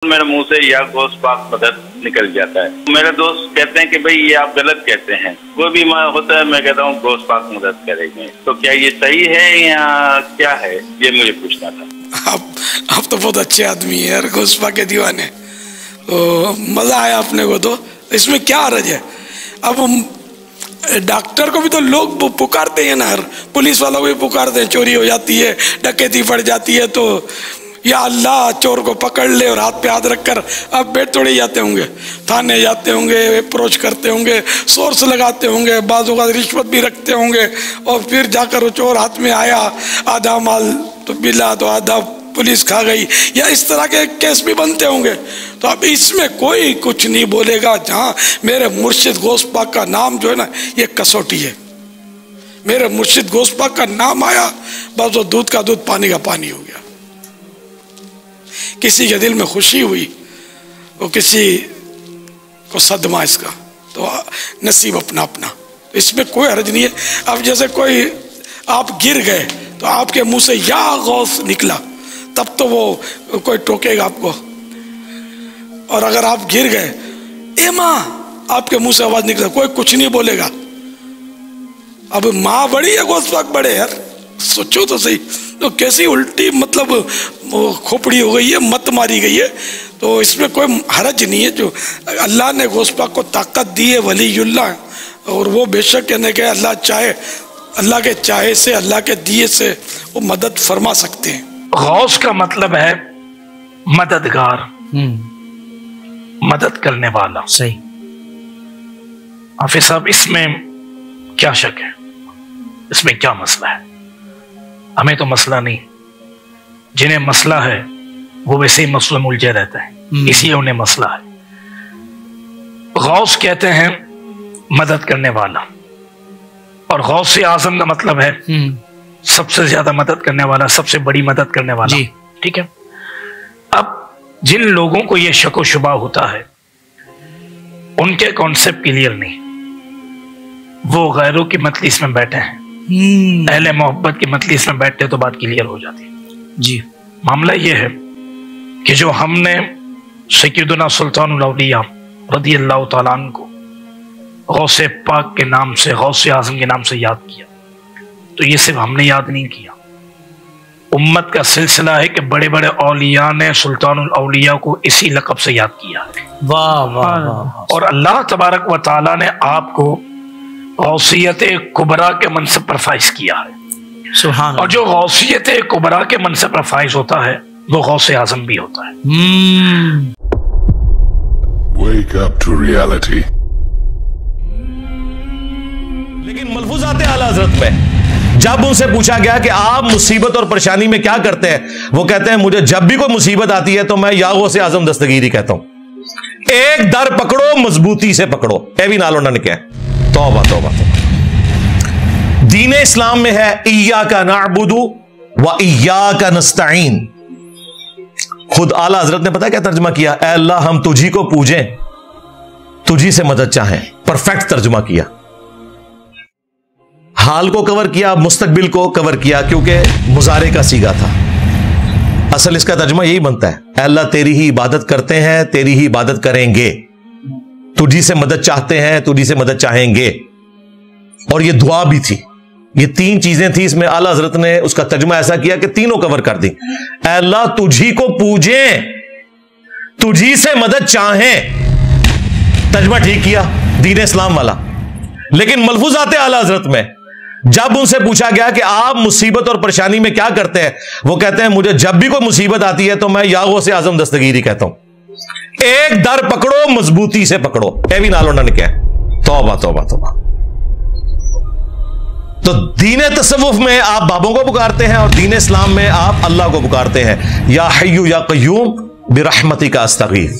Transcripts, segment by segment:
मेरे मुंह से या गोश्त पाक मदद निकल जाता है। मेरे दोस्त कहते हैं कि भाई ये आप गलत कहते हैं, कोई भी होता है मैं कहता हूँ गोश्त पाक मदद करेंगे, तो क्या ये सही है या क्या है, ये मुझे पूछना था। आप तो बहुत अच्छे आदमी है यार, गोश्त पाक के दीवाने। तो मजा आया अपने को, तो इसमें क्या हर्ज है। अब डॉक्टर को भी तो लोग पुकारते हैं ना, पुलिस वालों को भी पुकारते हैं, चोरी हो जाती है, डकैती पड़ जाती है, तो या अल्लाह चोर को पकड़ ले, और हाथ पे हाथ रखकर अब बेट तोड़े जाते होंगे, थाने जाते होंगे, अप्रोच करते होंगे, सोर्स लगाते होंगे, बाजू का रिश्वत भी रखते होंगे, और फिर जाकर वो चोर हाथ में आया, आधा माल तो मिला तो आधा पुलिस खा गई, या इस तरह के केस भी बनते होंगे। तो अब इसमें कोई कुछ नहीं बोलेगा। जहाँ मेरे मुर्शिद गौस पाक का नाम जो है ना, ये कसौटी है। मेरे मुर्शिद गौस पाक का नाम आया, बस वो दूध का दूध पानी का पानी हो गया। किसी के दिल में खुशी हुई, वो किसी को सदमा इसका, तो नसीब अपना अपना, इसमें कोई हर्ज नहीं है। अब जैसे कोई आप गिर गए तो आपके मुंह से या गौस निकला, तब तो वो कोई टोकेगा आपको, और अगर आप गिर गए ए माँ आपके मुंह से आवाज निकला, कोई कुछ नहीं बोलेगा। अब माँ बड़ी है गौस पाक बड़े यार, सोचो तो सही, तो कैसी उल्टी मतलब खोपड़ी हो गई है, मत मारी गई है। तो इसमें कोई हरज नहीं है। जो अल्लाह ने गौस पाक को ताकत दी है, वलीयुल्लाह, और वो बेशक कहने के अल्लाह चाहे, अल्लाह के चाहे से, अल्लाह के दिए से वो मदद फरमा सकते हैं। गौस का मतलब है मददगार, मदद करने वाला। सही। हाफिज साहब, इसमें क्या शक है, इसमें क्या मसला है? हमें तो मसला नहीं, जिन्हें मसला है वो वैसे ही मसले में उलझे रहते हैं, इसलिए उन्हें मसला है। गौस कहते हैं मदद करने वाला, और गौस से आजम का मतलब है सबसे ज्यादा मदद करने वाला, सबसे बड़ी मदद करने वाला। ठीक है। अब जिन लोगों को यह शक व शुबा होता है, उनके कॉन्सेप्ट क्लियर नहीं, वो गैरों की मजलिस में बैठे हैं, अहले मोहब्बत की मजलिस में बैठते तो बात क्लियर हो जाती है। जी। मामला यह है कि जो हमने सैयदना सुल्तानुल औलिया रज़ी अल्लाह तआला अन्हु को गौसे पाक के नाम से, गौसे आज़म के नाम से याद किया, तो ये सिर्फ हमने याद नहीं किया, उम्मत का सिलसिला है कि बड़े बड़े औलिया ने सुल्तानुल औलिया को इसी लक़ब से याद किया है। वाह वाह वाह। और अल्लाह तबारक व तआला ने आपको गौसियत कुबरा के मनसब पर फाइज किया है। सुभान। और जो गौसियत कुबरा के मनसब पर फाइज होता है वो गौसे आज़म भी होता है। Wake up to reality. लेकिन मलफूज़ात आला हज़रत में जब उनसे पूछा गया कि आप मुसीबत और परेशानी में क्या करते हैं, वो कहते हैं मुझे जब भी कोई मुसीबत आती है तो मैं या गौसे आज़म दस्तगीरी कहता हूं। एक दर पकड़ो, मजबूती से पकड़ो, ए भी नालो ने क्या। तौबा तौबा तौबा। दीन इस्लाम में है इय्याका नअबुदु व इय्याका नस्तईन। खुद आला हजरत ने पता क्या तर्जुमा किया? ऐ अल्लाह हम तुझी को पूजें, तुझी से मदद चाहें। परफेक्ट तर्जुमा किया। हाल को कवर किया, मुस्तकबिल को कवर किया, क्योंकि मुजारे का सीगा था। असल इसका तर्जुमा यही बनता है, ऐ अल्लाह तेरी ही इबादत करते हैं, तेरी ही इबादत करेंगे, तुझी से मदद चाहते हैं, तुझी से मदद चाहेंगे। और ये दुआ भी थी, ये तीन चीजें थी। इसमें आला हजरत ने उसका तर्जुमा ऐसा किया कि तीनों कवर कर दी। ऐ अल्लाह तुझी को पूजें, तुझी से मदद चाहें, तर्जुमा ठीक किया दीन इस्लाम वाला। लेकिन मलफूज़ात आला हजरत में जब उनसे पूछा गया कि आप मुसीबत और परेशानी में क्या करते हैं, वो कहते हैं मुझे जब भी कोई मुसीबत आती है तो मैं या गौसे आज़म दस्तगीरी कहता हूं। एक दर पकड़ो, मजबूती से पकड़ो, ए भी नालो ने क्या। तौबा तौबा तौबा। तो दीन तसव्वुफ में आप बाबों को पुकारते हैं, और दीन इस्लाम में आप अल्लाह को पुकारते हैं, या हय्यु या क़य्यूम बिरहमतिका अस्तगीथ।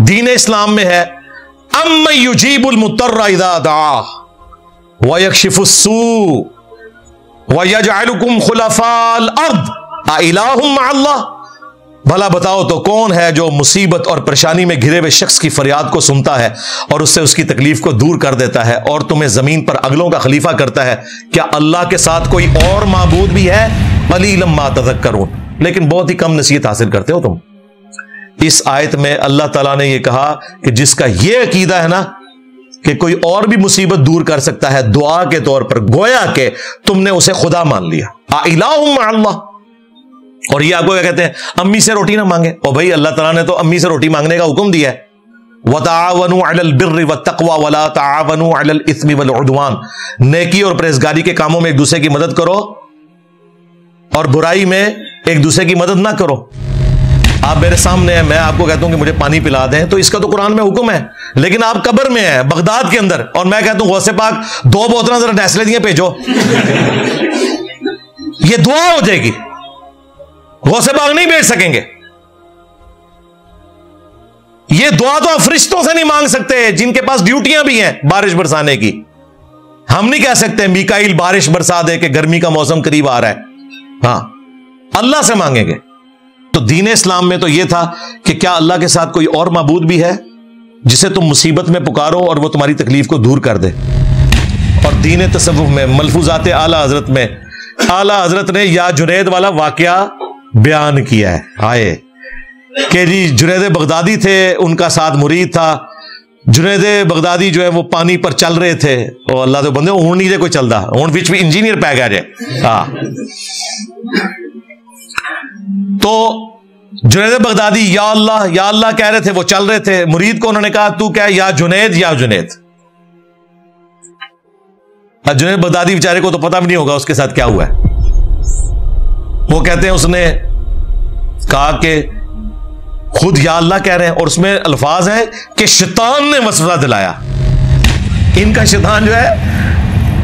दीन इस्लाम में है अम्मन युजीबुल मुत्तर्रा इज़ा दआ व यक्शिफुस सू व यजअलुकुम खुलफाअल अर्द आ इलाहुम मअल्लाह। भला बताओ तो कौन है जो मुसीबत और परेशानी में घिरे हुए शख्स की फरियाद को सुनता है और उससे उसकी तकलीफ को दूर कर देता है और तुम्हें जमीन पर अगलों का खलीफा करता है? क्या अल्लाह के साथ कोई और माबूद भी है? क़लीलन मा तज़क्करून। लेकिन बहुत ही कम नसीहत हासिल करते हो तुम। इस आयत में अल्लाह ताला ने यह कहा कि जिसका यह अकीदा है ना कि कोई और भी मुसीबत दूर कर सकता है दुआ के तौर पर, गोया के तुमने उसे खुदा मान लिया। इलाहुम अल्लाह। और ये आपको क्या कहते हैं, अम्मी से रोटी ना मांगे। और भाई अल्लाह ताला ने तो अम्मी से रोटी मांगने का हुक्म दिया है, वतावनु अलल बिर्रि वत्तक़वा वला तावनु अलल इस्मि वल उद्वान। नेकी और परहेजगारी के कामों में एक दूसरे की मदद करो और बुराई में एक दूसरे की मदद ना करो। आप मेरे सामने हैं, मैं आपको कहता हूं कि मुझे पानी पिला दें, तो इसका तो कुरान में हुक्म है, लेकिन आप कब्र में हैं बगदाद के अंदर और मैं कहता हूं गौसे पाक 2 बोतलें जरा नेस्ले दिए भेजो, ये दुआ हो जाएगी। गौसे पाक नहीं भेज सकेंगे। ये दुआ तो आप फरिश्तों से नहीं मांग सकते जिनके पास ड्यूटियां भी हैं बारिश बरसाने की। हम नहीं कह सकते मीकाइल बारिश बरसा दे कि गर्मी का मौसम करीब आ रहा है। हां, अल्लाह से मांगेंगे। तो दीन इस्लाम में तो यह था कि क्या अल्लाह के साथ कोई और माबूद भी है जिसे तुम मुसीबत में पुकारो और वो तुम्हारी तकलीफ को दूर कर दे। और दीन तसव्वुफ में मलफूजात आला हजरत में आला हजरत ने या जुनैद वाला वाकया बयान किया है आए कि जी जुनैद बगदादी थे, उनका साथ मुरीद था। जुनैद बगदादी जो है वो पानी पर चल रहे थे और अल्लाह तो बंदे ऊँट नहीं कोई चलता, ऊँट बीच में इंजीनियर पै गया जाए। हाँ, तो जुनैद बगदादी या अल्लाह कह रहे थे, वो चल रहे थे। मुरीद को उन्होंने कहा तू क्या या जुनैद या जुनैद। जुनैद बगदादी बेचारे को तो पता भी नहीं होगा उसके साथ क्या हुआ है। वो कहते हैं उसने कहा कि खुद या अल्लाह कह रहे हैं और उसमें अल्फाज है कि शैतान ने वसवसा दिलाया। इनका शैतान जो है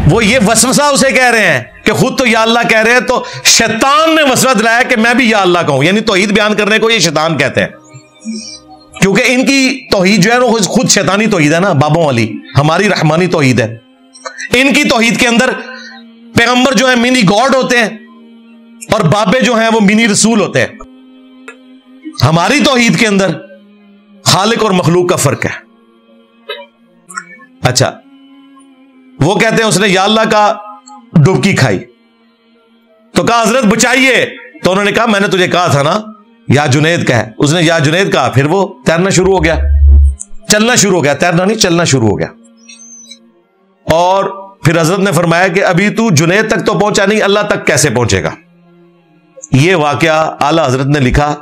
वो ये वसवसा उसे कह रहे हैं कि खुद तो या अल्लाह कह रहे हैं, तो शैतान ने वसवसा दिलाया कि मैं भी या अल्लाह कहूं। यानी तौहीद बयान करने को ये शैतान कहते हैं, क्योंकि इनकी तौहीद जो है वो खुद शैतानी तौहीद है ना, बाबों वाली। हमारी रहमानी तौहीद है। इनकी तौहीद के अंदर पैगंबर जो है मिनी गॉड होते हैं और बाबे जो हैं वो मिनी रसूल होते हैं। हमारी तौहीद के अंदर खालिक और मखलूक का फर्क है। अच्छा, वो कहते हैं उसने या अल्लाह का डुबकी खाई तो कहा हजरत बचाइए, तो उन्होंने कहा मैंने तुझे कहा था ना या जुनैद का है। उसने या जुनैद कहा, फिर वो तैरना शुरू हो गया, चलना शुरू हो गया, तैरना नहीं चलना शुरू हो गया। और फिर हजरत ने फरमाया कि अभी तू जुनैद तक तो पहुंचा नहीं, अल्लाह तक कैसे पहुंचेगा। यह वाकया आला हजरत ने लिखा।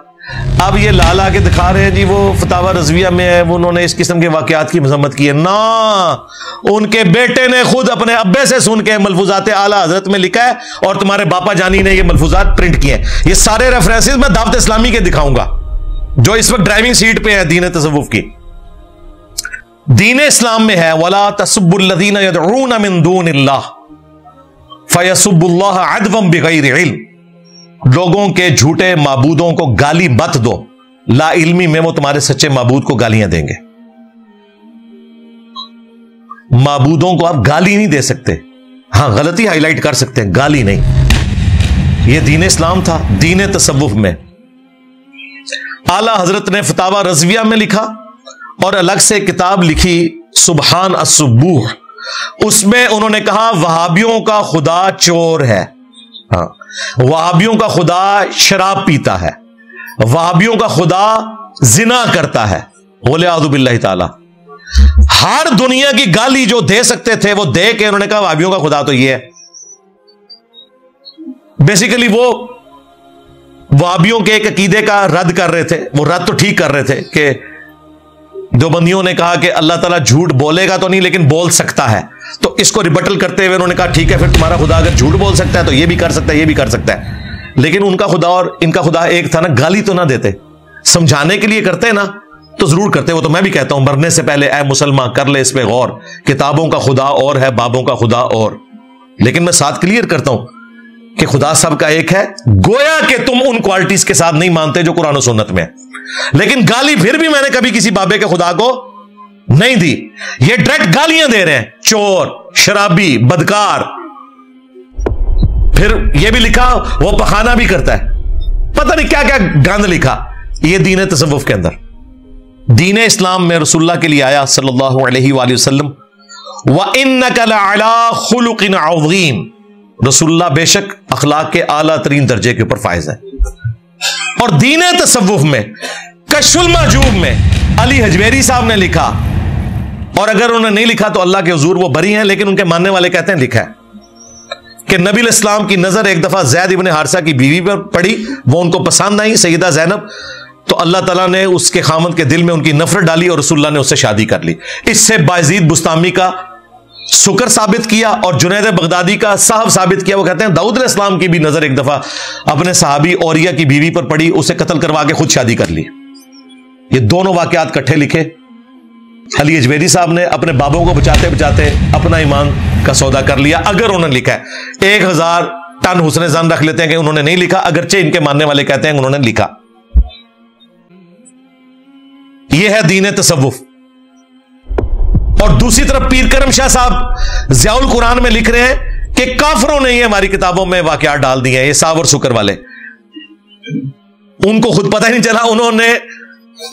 अब ये लाला के दिखा रहे हैं जी वो फतावा रज़विया में है, वो उन्होंने इस किस्म के वाकयात की मजम्मत की है ना। उनके बेटे ने खुद अपने अब्बे से सुन के मलफूजात आला हजरत में लिखा है और तुम्हारे बापा जानी ने ये मलफूजात प्रिंट किए हैं। ये सारे रेफरेंसेस मैं दावत इस्लामी के दिखाऊंगा जो इस वक्त ड्राइविंग सीट पे है दीन तसव्वुफ की। दीन इस्लाम में है वला तसुब्बुल्लज़ीना यदऊना मिन दूनिल्लाह फयसुब्बुल्लाह अदवन बिगैरि इल्म। लोगों के झूठे माबूदों को गाली मत दो, ला इल्मी में वो तुम्हारे सच्चे माबूद को गालियां देंगे। माबूदों को आप गाली नहीं दे सकते, हां गलती हाईलाइट कर सकते हैं, गाली नहीं। यह दीन इस्लाम था। दीन तसव्वुफ में आला हजरत ने फतावा रज़विया में लिखा और अलग से किताब लिखी सुबहान अस्सुबूह। उसमें उन्होंने कहा वहाबियों का खुदा चोर है। हाँ, वहाबियों का खुदा शराब पीता है, वहाबियों का खुदा जिना करता है। बोले आज़ु बिल्लाहि ताला। हर दुनिया की गाली जो दे सकते थे वो दे के उन्होंने कहा वहाबियों का खुदा तो ये है। बेसिकली वो वहाबियों के एक अकीदे का रद्द कर रहे थे। वो रद्द तो ठीक कर रहे थे कि देवबंदियों ने कहा कि अल्लाह ताला झूठ बोलेगा तो नहीं लेकिन बोल सकता है, तो इसको रिबटल करते हुए उन्होंने कहा ठीक है, फिर तुम्हारा खुदा अगर झूठ बोल सकता है तो ये भी कर सकता है, ये भी कर सकता है। लेकिन उनका खुदा और इनका खुदा एक था ना, गाली तो ना देते, समझाने के लिए करते ना तो जरूर करते। वो तो मैं भी कहता हूं मरने से पहले ऐ मुसलमान कर ले इस पे गौर, किताबों का खुदा और है, बाबों का खुदा और। लेकिन मैं साथ क्लियर करता हूं कि खुदा सबका एक है, गोया कि तुम उन क्वालिटीज के साथ नहीं मानते जो कुरान और सुन्नत में। लेकिन गाली फिर भी मैंने कभी किसी बाबे के खुदा को नहीं दी। ये डायरेक्ट गालियां दे रहे हैं, चोर, शराबी, बदकार। फिर ये भी लिखा वो पखाना भी करता है, पता नहीं क्या क्या गंद लिखा। ये दीन तसव्वुफ के अंदर। दीन इस्लाम में रसूलुल्लाह के लिए आया सल्लल्लाहु अलैहि वसल्लम, व इन्नका लअला खुलुकिन अज़ीम। रसूलुल्लाह बेशक अखलाक के आला तरीन दर्जे के ऊपर फाइज है। और दीन तसव्वुफ में कश्फुल माजूब में अली हजवेरी साहब ने लिखा, और अगर उन्होंने नहीं लिखा तो अल्लाह के हुजूर वो बरी हैं, लेकिन उनके मानने वाले कहते हैं लिखा है कि नबी इस्लाम की नजर एक दफा ज़ैद इब्न हारिसा की बीवी पर पड़ी, वो उनको पसंद आई, सैयदा ज़ैनब, तो अल्लाह ताला ने उसके खामद के दिल में उनकी नफरत डाली और रसूलुल्लाह ने उससे शादी कर ली। इससे बायजीद बुस्तामी का शुक्र साबित किया और जुनैद बगदादी का साहब साबित किया। वो कहते हैं दाऊद अलैहिस्सलाम की भी नजर एक दफा अपने सहाबी औरिया की बीवी पर पड़ी, उसे कत्ल करवा के खुद शादी कर ली। ये दोनों वाकयात इकट्ठे लिखे अली हजवेरी साहब ने, अपने बाबों को बचाते बचाते अपना ईमान का सौदा कर लिया। अगर उन्होंने लिखा है 1000 टन हुस्न ज़न रख लेते हैं कि उन्होंने नहीं लिखा, अगरचे इनके मानने वाले कहते हैं उन्होंने लिखा। यह है दीन तसव्वुफ। और दूसरी तरफ पीर करम शाह साहब ज़ियाउल कुरान में लिख रहे हैं कि काफरों ने ये हमारी किताबों में वाकयात डाल दिए हैं, ये सावर शुक्र वाले, उनको खुद पता ही नहीं चला, उन्होंने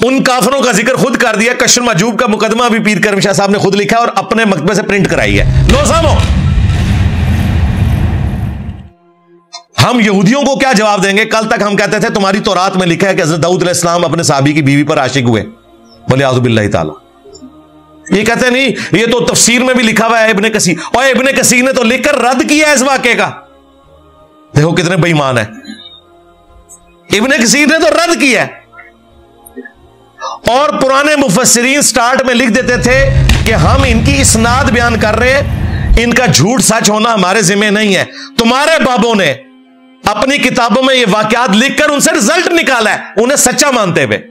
उन काफरों का जिक्र खुद कर दिया। कश्फुल माजूब का मुकदमा भी पीर करम शाह साहब ने खुद लिखा और अपने मकतबे से प्रिंट कराई है। लो सामो, हम यहूदियों को क्या जवाब देंगे? कल तक हम कहते थे तुम्हारी तौरात में लिखा है कि हज़रत दाऊद अलैहिस्सलाम अपने साहबी की बीवी पर आशिक हुए, बोले आज़ु बिल्लाहि ताला। ये कहते नहीं, ये तो तफसीर में भी लिखा हुआ है इब्ने कसीर, और इब्ने कसीर ने तो लिखकर रद्द किया इस वाक़े का। देखो कितने बेईमान है, इब्ने कसीर ने तो रद्द किया है। और पुराने मुफस्सिरीन स्टार्ट में लिख देते थे कि हम इनकी इस्नाद बयान कर रहे हैं, इनका झूठ सच होना हमारे जिम्मे नहीं है। तुम्हारे बाबों ने अपनी किताबों में ये वाकयात लिखकर उनसे रिजल्ट निकाला है, उन्हें सच्चा मानते हुए।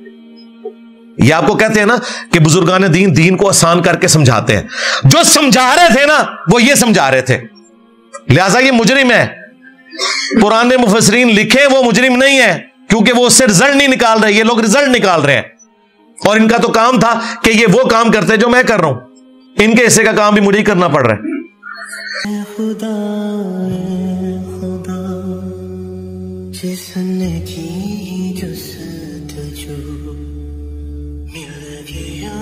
ये आपको कहते हैं ना कि बुजुर्गान दीन दीन को आसान करके समझाते हैं। जो समझा रहे थे ना वो ये समझा रहे थे, लिहाजा ये मुजरिम है। पुराने मुफस्सिरीन लिखे वो मुजरिम नहीं है, क्योंकि वो उससे रिजल्ट नहीं निकाल रहे, ये लोग रिजल्ट निकाल रहे हैं। और इनका तो काम था कि ये वो काम करते जो मैं कर रहा हूं, इनके हिस्से का काम भी मुझे ही करना पड़ रहा है। खुदा जिसने की जुस्तजू मिल गया